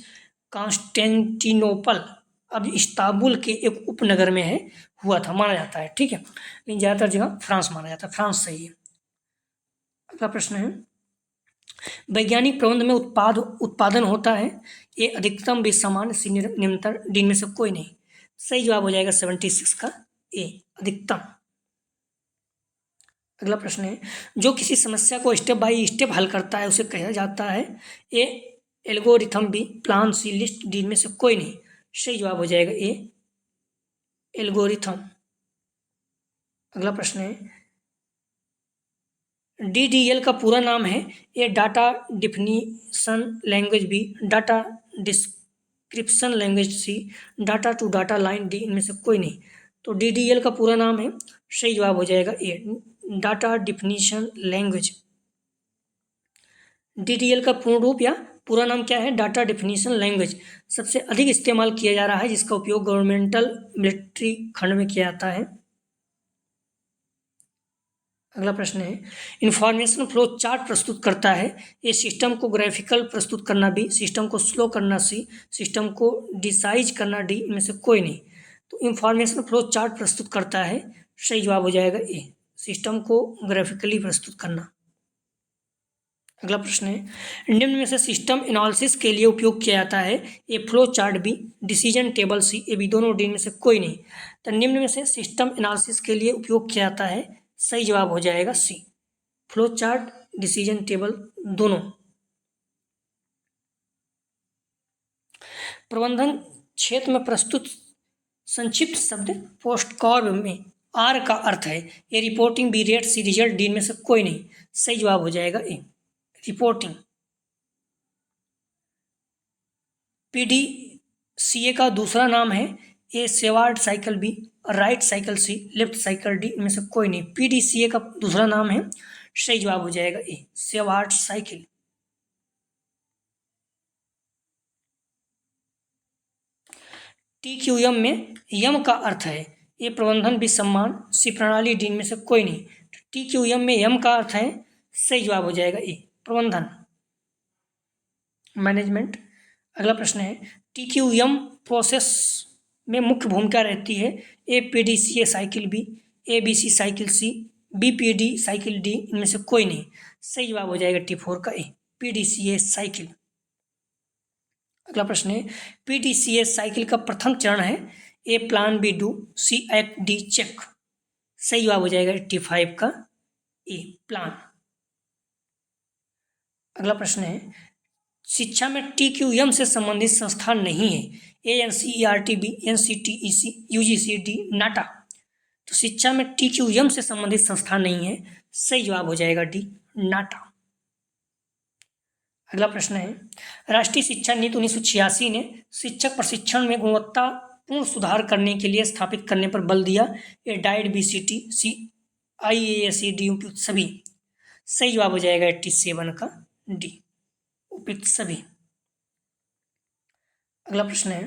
कॉन्स्टेंटिनोपल, अब इस्तांबुल के एक उपनगर में है, हुआ था, माना जाता है। ठीक है, लेकिन ज़्यादातर जगह फ्रांस माना जाता है, फ्रांस सही है। अगला प्रश्न है, वैज्ञानिक प्रबंध में उत्पादन होता है ए अधिकतम, बी सामान्य, सी निरंतर, डी में से कोई नहीं। सही जवाब हो जाएगा 76 का ए, अधिकतम। अगला प्रश्न है, जो किसी समस्या को स्टेप बाय स्टेप हल करता है उसे कहा जाता है ए एल्गोरिथम, बी प्लान, सी लिस्ट, डी में से कोई नहीं। सही जवाब हो जाएगा ए एल्गोरिथम। अगला प्रश्न है, DDL का पूरा नाम है A data definition language, B data description language, C data to data line, D इनमें से कोई नहीं। तो DDL का पूरा नाम है, सही जवाब हो जाएगा ए डाटा डिफिनीशन लैंग्वेज। DDL का पूर्ण रूप या पूरा नाम क्या है? Data definition language. सबसे अधिक इस्तेमाल किया जा रहा है, जिसका उपयोग गवर्नमेंटल मिलिट्री खंड में किया जाता है। अगला प्रश्न है, इंफॉर्मेशन फ्लो चार्ट प्रस्तुत करता है। ये सिस्टम को ग्राफिकल प्रस्तुत करना, बी सिस्टम को स्लो करना, सी सिस्टम को डिसाइज करना, डी इनमें से कोई नहीं। तो इंफॉर्मेशन फ्लो चार्ट प्रस्तुत करता है, सही जवाब हो जाएगा ए सिस्टम को ग्राफिकली प्रस्तुत करना। अगला प्रश्न है, निम्न में से सिस्टम एनालिसिस के लिए उपयोग किया जाता है। A flow chart, B decision table, C A B दोनों, डी में से कोई नहीं। तो निम्न में से सिस्टम एनालिसिस के लिए उपयोग किया जाता है, सही जवाब हो जाएगा सी फ्लो चार्ट, डिसीजन टेबल दोनों। प्रबंधन क्षेत्र में प्रस्तुत संक्षिप्त शब्द पोस्टकॉर्ब में आर का अर्थ है। ए रिपोर्टिंग, बी रेट, सी रिजल्ट, डी में से कोई नहीं। सही जवाब हो जाएगा ए रिपोर्टिंग। PDCA का दूसरा नाम है ए शेवार्ड साइकिल, बी राइट साइकिल, सी लेफ्ट साइकिल, डी इनमें से कोई नहीं। PDCA का दूसरा नाम है, सही जवाब हो जाएगा ए शेवार्ड साइकिल। TQM में यम का अर्थ है ए प्रबंधन, बी सम्मान, सी प्रणाली, डी में से कोई नहीं। TQM में यम का अर्थ है, सही जवाब हो जाएगा ए प्रबंधन, मैनेजमेंट। अगला प्रश्न है, TQM प्रोसेस में मुख्य भूमिका रहती है। A PDCA cycle, B ABC cycle, C BPD cycle, D इनमें से कोई नहीं। सही जवाब हो जाएगा T4 का ए PDCA साइकिल। अगला प्रश्न है, PDCA साइकिल का प्रथम चरण है A plan, B do, C act, D check. सही जवाब हो जाएगा 85 का ए प्लान। अगला प्रश्न है, शिक्षा में TQM से संबंधित संस्थान नहीं है। A NCERT, B NCTEC, UGC, D नाटा। तो शिक्षा में TQM से संबंधित संस्थान नहीं है, सही जवाब हो जाएगा डी नाटा। अगला प्रश्न है, राष्ट्रीय शिक्षा नीति 1986 ने शिक्षक प्रशिक्षण में गुणवत्तापूर्ण सुधार करने के लिए स्थापित करने पर बल दिया। ए डाइट, BCT, सी IASE, डी उपयुक्त सभी। सही जवाब हो जाएगा 87 का डी उपयुक्त सभी। अगला प्रश्न है,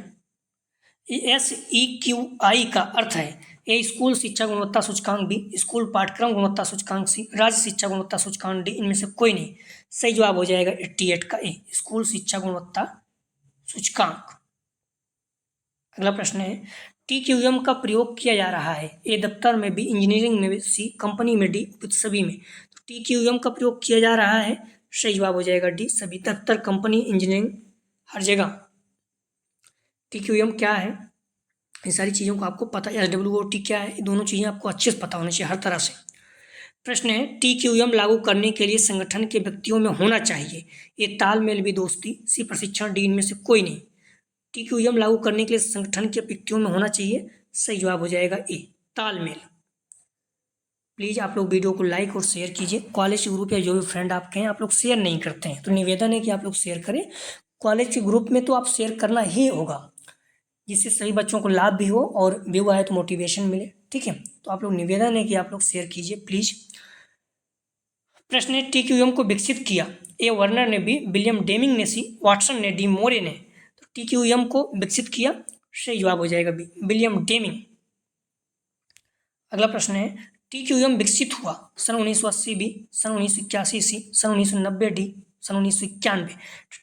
SEQI का अर्थ है ए स्कूल शिक्षा गुणवत्ता सूचकांक, बी स्कूल पाठ्यक्रम गुणवत्ता सूचकांक, सी राज्य शिक्षा गुणवत्ता सूचकांक, डी इनमें से कोई नहीं। सही जवाब हो जाएगा 88 का ए स्कूल शिक्षा गुणवत्ता सूचकांक। अगला प्रश्न है, TQM का प्रयोग किया जा रहा है। ए दफ्तर में, बी इंजीनियरिंग में, सी कंपनी में, डी उपयुक्त सभी में। तो TQM का प्रयोग किया जा रहा है, सही जवाब हो जाएगा डी सभी, दफ्तर, कंपनी, इंजीनियरिंग, हर जगह। TQM क्या है, इन सारी चीज़ों को आपको पता है। SWOT क्या है, ये दोनों चीज़ें आपको अच्छे से पता होनी चाहिए हर तरह से। प्रश्न है TQM लागू करने के लिए संगठन के व्यक्तियों में होना चाहिए ए तालमेल भी दोस्ती, सी प्रशिक्षण, डी इनमें से कोई नहीं। TQM लागू करने के लिए संगठन के व्यक्तियों में होना चाहिए, सही जवाब हो जाएगा ए तालमेल। प्लीज़ आप लोग वीडियो को लाइक और शेयर कीजिए। कॉलेज ग्रुप या जो भी फ्रेंड आपके हैं आप लोग शेयर नहीं करते हैं, तो निवेदन है कि आप लोग शेयर करें। कॉलेज के ग्रुप में तो आप शेयर करना ही होगा, जिससे सभी बच्चों को लाभ भी हो और व्यू आए तो मोटिवेशन मिले। ठीक है, तो आप लोग निवेदन है कि आप लोग शेयर कीजिए प्लीज़। प्रश्न है TQM को विकसित किया ए वर्नर ने, बी विलियम डेमिंग ने, सी वाटसन ने, डी मोरे ने। तो TQM को विकसित किया, सही जवाब हो जाएगा बी विलियम डेमिंग। अगला प्रश्न है TQM विकसित हुआ सन 1980 बी, सन 1981 सी, सन 1990 डी, सन 1991।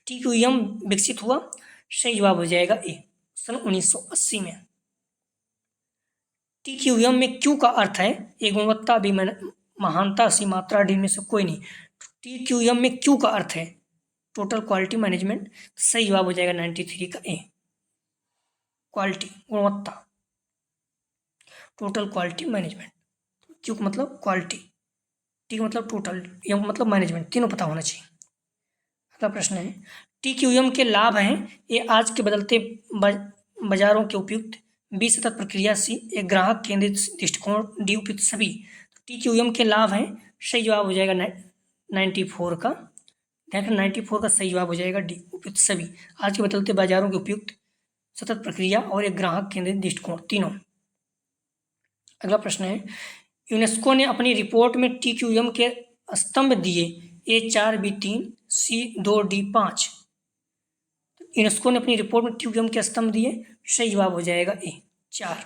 TQM विकसित हुआ, सही जवाब हो जाएगा ए सन 1980 में। TQM में क्यू का अर्थ है ए गुणवत्ता, बी महानता, सी मात्रा, डी में से कोई नहीं। TQM में क्यू का अर्थ है टोटल क्वालिटी मैनेजमेंट, सही जवाब हो जाएगा 93 का ए क्वालिटी, गुणवत्ता, टोटल क्वालिटी मैनेजमेंट। क्यू का मतलब क्वालिटी, टी का मतलब टोटल, एम का मतलब मैनेजमेंट, तीनों पता होना चाहिए। अगला प्रश्न है TQM के लाभ हैं ये आज के बदलते बाजारों के उपयुक्त, बी सतत प्रक्रिया, सी एक ग्राहक केंद्रित दृष्टिकोण, डी उपयुक्त सभी। TQM के लाभ हैं, सही जवाब हो जाएगा 94 का, 94 का सही जवाब हो जाएगा डी उपयुक्त सभी। आज के बदलते बाजारों के उपयुक्त, सतत प्रक्रिया और एक ग्राहक केंद्रित दृष्टिकोण, तीनों। अगला प्रश्न है यूनेस्को ने अपनी रिपोर्ट में TQM के स्तंभ दिए ए 4 बी 3 सी 2 डी 5। यूनेस्को ने अपनी रिपोर्ट में TQM के स्तंभ दिए, सही जवाब हो जाएगा ए 4।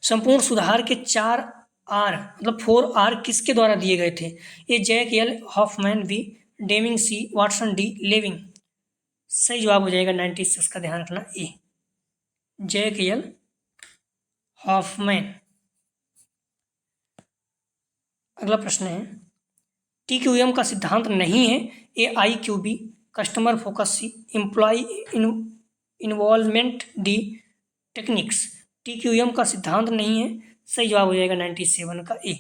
संपूर्ण सुधार के 4 आर मतलब 4 आर किसके द्वारा दिए गए थे A Jack L Hoffman, B Deming, C Watson, D Lewin. सही जवाब हो जाएगा 96 का, ध्यान रखना ए जैक एल हॉफमैन। अगला प्रश्न है TQM का सिद्धांत नहीं है A IQB customer focus, C employee involvement, D techniques. TQM का सिद्धांत नहीं है, सही जवाब हो जाएगा 97 का ए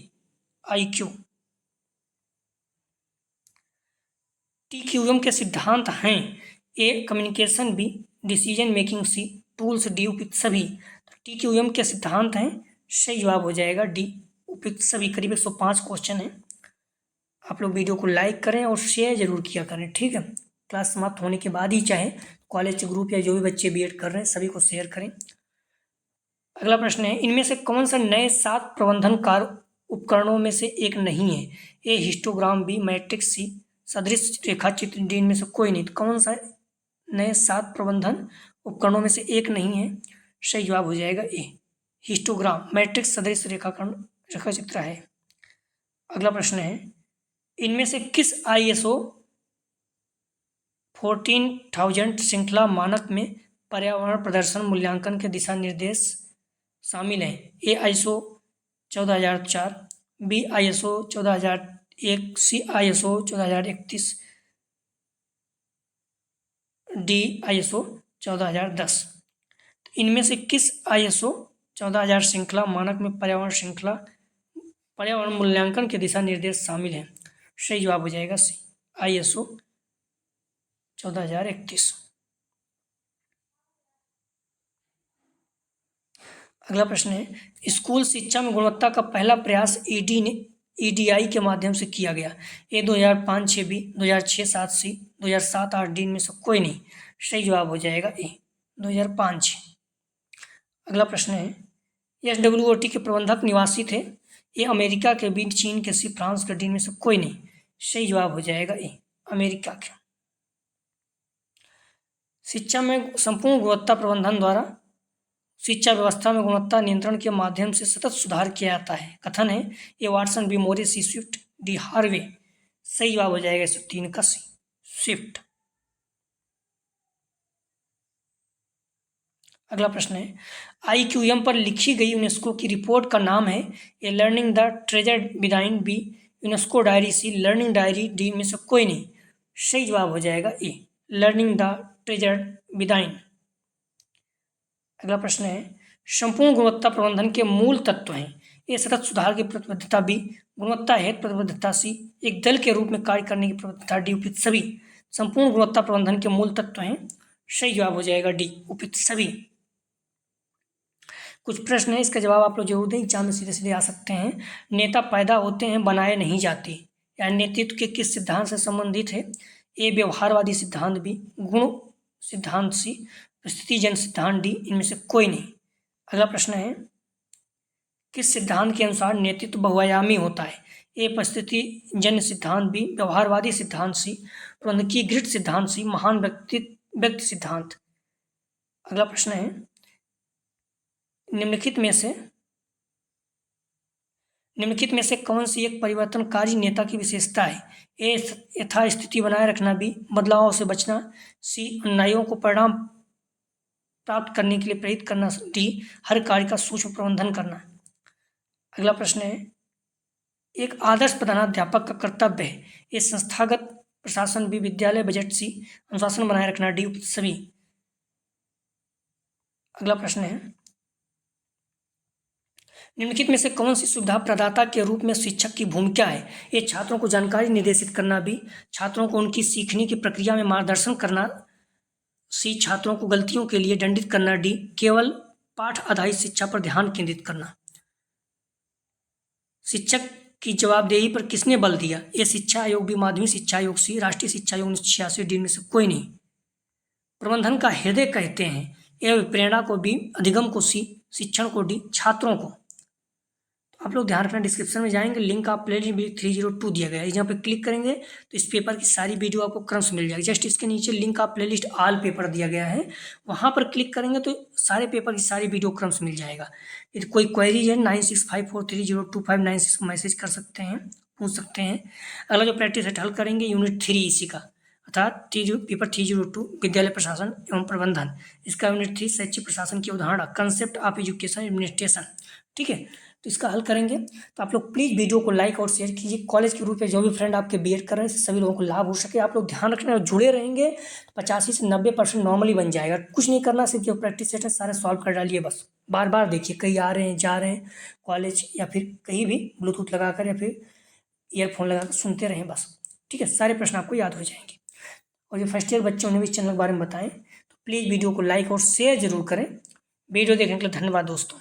IQ। TQM के सिद्धांत हैं ए कम्युनिकेशन, बी डिसीजन मेकिंग, सी टूल्स, डी उपयुक्त सभी। तो TQM के सिद्धांत हैं, सही जवाब हो जाएगा डी उपयुक्त सभी। करीब 105 क्वेश्चन हैं। आप लोग वीडियो को लाइक करें और शेयर जरूर किया करें, ठीक है। क्लास समाप्त होने के बाद ही चाहे कॉलेज ग्रुप या जो भी बच्चे BEd कर रहे हैं सभी को शेयर करें। अगला प्रश्न है इनमें से कौन सा नए 7 प्रबंधन कार्य उपकरणों में से एक नहीं है ए हिस्टोग्राम, बी मैट्रिक्स, सी सदृश रेखा चित्र, डी इनमें से कोई नहीं। तो कौन सा नए 7 प्रबंधन उपकरणों में से एक नहीं है, सही जवाब हो जाएगा ए हिस्टोग्राम, मैट्रिक्स सदृश रेखा चित्र है। अगला प्रश्न है इनमें से किस ISO 14000 श्रृंखला मानक में पर्यावरण प्रदर्शन मूल्यांकन के दिशा निर्देश शामिल हैं ए ISO 14004, बी ISO 14001, सी ISO 14031, डी ISO 14010। इनमें से किस ISO 14000 श्रृंखला मानक में पर्यावरण मूल्यांकन के दिशा निर्देश शामिल हैं, सही जवाब हो जाएगा सी ISO 14031। अगला प्रश्न है स्कूल शिक्षा में गुणवत्ता का पहला प्रयास EDI के माध्यम से किया गया ए 2005-6, बी 2006-7, सी 2007-8, डी में से कोई नहीं, सही जवाब हो जाएगा ए 2005। अगला प्रश्न है SWOT के प्रबंधक निवासी थे ए अमेरिका के, बी चीन के, सी फ्रांस के, डी में से कोई नहीं, सही जवाब हो जाएगा ए अमेरिका के। शिक्षा में संपूर्ण गुणवत्ता प्रबंधन द्वारा शिक्षा व्यवस्था में गुणवत्ता नियंत्रण के माध्यम से सतत सुधार किया जाता है। कथन है ए वाटसन, बी मोरे, सी स्विफ्ट, डी हार्वे। सही जवाब हो जाएगा 103 का सी स्विफ्ट। अगला प्रश्न है IQM पर लिखी गई यूनेस्को की रिपोर्ट का नाम है A learning the treasure within, B UNESCO diary, C learning diary, D में से कोई नहीं, सही जवाब हो जाएगा A learning the treasure within. अगला प्रश्न है संपूर्ण गुणवत्ता प्रबंधन के मूल तत्व हैं ए सतत सुधार की प्रतिबद्धता बी, गुणवत्ता हेतु प्रतिबद्धता सी, एक दल के रूप में कार्य करने की प्रतिबद्धता डी, उपयुक्त सभी संपूर्ण गुणवत्ता प्रबंधन के मूल तत्व हैं। सही जवाब हो जाएगा डी, उपयुक्त सभी। कुछ प्रश्न है, इसका जवाब आप लोग जरूर दें, एग्जाम में सीधे सीधे आ सकते हैं। नेता पैदा होते हैं, बनाए नहीं जाते, या नेतृत्व के किस सिद्धांत से संबंधित है? ए व्यवहारवादी सिद्धांत, बी गुण सिद्धांत, सी परिस्थितिजन्य सिद्धांत, डी इनमें से कोई नहीं। अगला प्रश्न है, किस सिद्धांत के अनुसार नेतृत्व बहुआयामी होता है? ए परिस्थितिजन्य सिद्धांत, बी व्यवहारवादी सिद्धांत, सी प्रबंधकीय ग्रिड सिद्धांत, सी महान व्यक्ति सिद्धांत। अगला प्रश्न है, निम्नलिखित में से कौन सी एक परिवर्तनकारी नेता की विशेषता है? ए यथास्थिति बनाए रखना, बी बदलाव से बचना, सी अन्यायों को परिणाम प्राप्त करने के लिए प्रेरित करना, डी हर कार्य का सूक्ष्म प्रबंधन करना। अगला प्रश्न है, एक आदर्श प्रधानाध्यापक का कर्तव्य है? ए संस्थागत प्रशासन, बी विद्यालय बजट, सी अनुशासन बनाए रखना, डी उपयुक्त सभी। अगला प्रश्न है, निम्नलिखित में से कौन सी सुविधा प्रदाता के रूप में शिक्षक की भूमिका है? ये छात्रों को जानकारी निर्देशित करना, बी छात्रों को उनकी सीखने की प्रक्रिया में मार्गदर्शन करना, सी छात्रों को गलतियों के लिए दंडित करना, डी केवल पाठ आधारित शिक्षा पर ध्यान केंद्रित करना। शिक्षक की जवाबदेही पर किसने बल दिया? ये शिक्षा आयोग, बी माध्यमिक शिक्षा आयोग, सी राष्ट्रीय शिक्षा आयोग 1986, डी में से कोई नहीं। प्रबंधन का हृदय कहते हैं? ए प्रेरणा को, बी अधिगम को, सी शिक्षण को, डी छात्रों को। आप लोग ध्यान रखना, डिस्क्रिप्शन में जाएंगे, लिंक आप प्लेलिस्ट 302 दिया गया है, जहाँ पे क्लिक करेंगे तो इस पेपर की सारी वीडियो आपको क्रम से मिल जाएगी। जस्ट इसके नीचे लिंक आप प्लेलिस्ट ऑल पेपर दिया गया है, वहाँ पर क्लिक करेंगे तो सारे पेपर की सारी वीडियो क्रम से मिल जाएगा। यदि कोई क्वेरी है 9654302596 मैसेज कर सकते हैं, पूछ सकते हैं। अगला जो प्रैक्टिस सेट हल करेंगे यूनिट 3 इसी का, अर्थात पेपर 302 विद्यालय प्रशासन एवं प्रबंधन, इसका यूनिट 3 शैक्षिक प्रशासन की अवधारणा, कंसेप्ट ऑफ एजुकेशन एडमिनिस्ट्रेशन। ठीक है, तो इसका हल करेंगे। तो आप लोग प्लीज़ वीडियो को लाइक और शेयर कीजिए। कॉलेज के रूप में जो भी फ्रेंड आपके बीएड कर रहे हैं सभी लोगों को लाभ हो सके। आप लोग ध्यान रखना, जुड़े रहेंगे तो 85 से 90% नॉर्मली बन जाएगा। कुछ नहीं करना, सिर्फ जो प्रैक्टिस सेट है सारे सॉल्व कर डालिए बस। बार बार देखिए, कहीं आ रहे हैं जा रहे हैं कॉलेज या फिर कहीं भी ब्लूटूथ लगाकर या फिर ईयरफोन लगाकर सुनते रहें बस। ठीक है, सारे प्रश्न आपको याद हो जाएंगे। और जो फर्स्ट ईयर बच्चे उन्हें भी इस चैनल के बारे में बताएं, तो प्लीज़ वीडियो को लाइक और शेयर जरूर करें। वीडियो देखने के लिए धन्यवाद दोस्तों।